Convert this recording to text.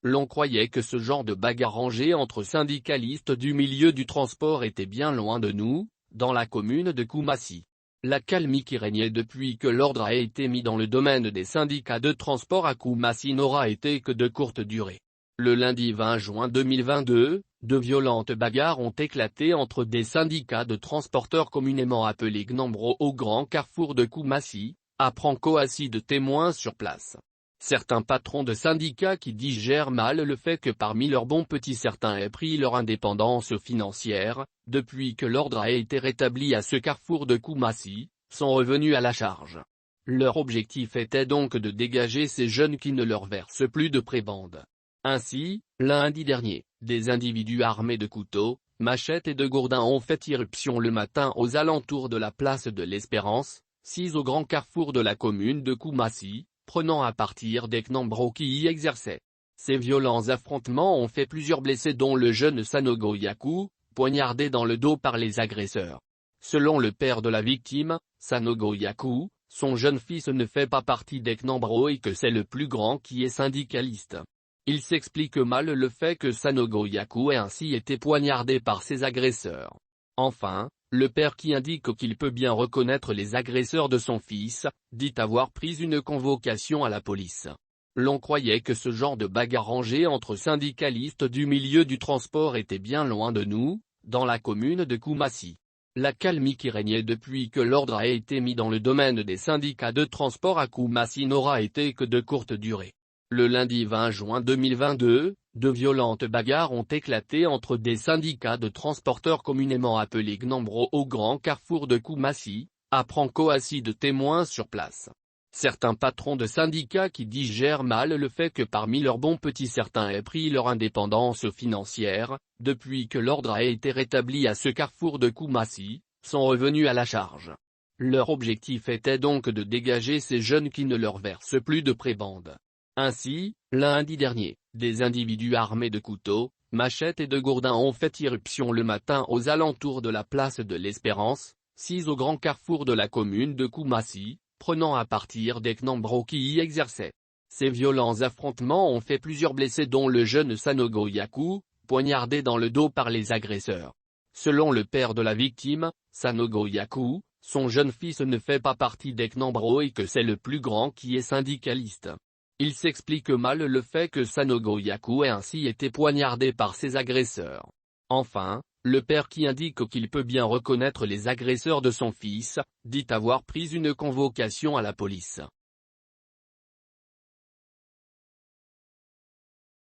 L'on croyait que ce genre de bagarre rangée entre syndicalistes du milieu du transport était bien loin de nous, dans la commune de Koumassi. La calmie qui régnait depuis que l'ordre a été mis dans le domaine des syndicats de transport à Koumassi n'aura été que de courte durée. Le lundi 20 juin 2022, de violentes bagarres ont éclaté entre des syndicats de transporteurs communément appelés Gnambro au grand carrefour de Koumassi, apprend Koumassi de témoins sur place. Certains patrons de syndicats qui digèrent mal le fait que parmi leurs bons petits certains aient pris leur indépendance financière, depuis que l'ordre a été rétabli à ce carrefour de Koumassi, sont revenus à la charge. Leur objectif était donc de dégager ces jeunes qui ne leur versent plus de prébende. Ainsi, lundi dernier, des individus armés de couteaux, machettes et de gourdins ont fait irruption le matin aux alentours de la place de l'Espérance, 6 au grand carrefour de la commune de Koumassi, prenant à partir des Gnambro qui y exerçaient. Ces violents affrontements ont fait plusieurs blessés dont le jeune Sanogo Yaku, poignardé dans le dos par les agresseurs. Selon le père de la victime, Sanogo Yaku, son jeune fils ne fait pas partie des Gnambro et que c'est le plus grand qui est syndicaliste. Il s'explique mal le fait que Sanogo Yaku ait ainsi été poignardé par ses agresseurs. Enfin, le père qui indique qu'il peut bien reconnaître les agresseurs de son fils, dit avoir pris une convocation à la police. L'on croyait que ce genre de bagarre rangée entre syndicalistes du milieu du transport était bien loin de nous, dans la commune de Koumassi. La calmie qui régnait depuis que l'ordre a été mis dans le domaine des syndicats de transport à Koumassi n'aura été que de courte durée. Le lundi 20 juin 2022, de violentes bagarres ont éclaté entre des syndicats de transporteurs communément appelés Gnambro au grand carrefour de Koumassi, apprend Koumassi de témoins sur place. Certains patrons de syndicats qui digèrent mal le fait que parmi leurs bons petits certains aient pris leur indépendance financière, depuis que l'ordre a été rétabli à ce carrefour de Koumassi, sont revenus à la charge. Leur objectif était donc de dégager ces jeunes qui ne leur versent plus de prébende. Ainsi, lundi dernier, des individus armés de couteaux, machettes et de gourdins ont fait irruption le matin aux alentours de la place de l'Espérance, 6 au grand carrefour de la commune de Koumassi, prenant à partir des Gnambro qui y exerçaient. Ces violents affrontements ont fait plusieurs blessés dont le jeune Sanogo Yaku, poignardé dans le dos par les agresseurs. Selon le père de la victime, Sanogo Yaku, son jeune fils ne fait pas partie des Gnambro et que c'est le plus grand qui est syndicaliste. Il s'explique mal le fait que Sanogo Yaku ait ainsi été poignardé par ses agresseurs. Enfin, le père qui indique qu'il peut bien reconnaître les agresseurs de son fils, dit avoir pris une convocation à la police.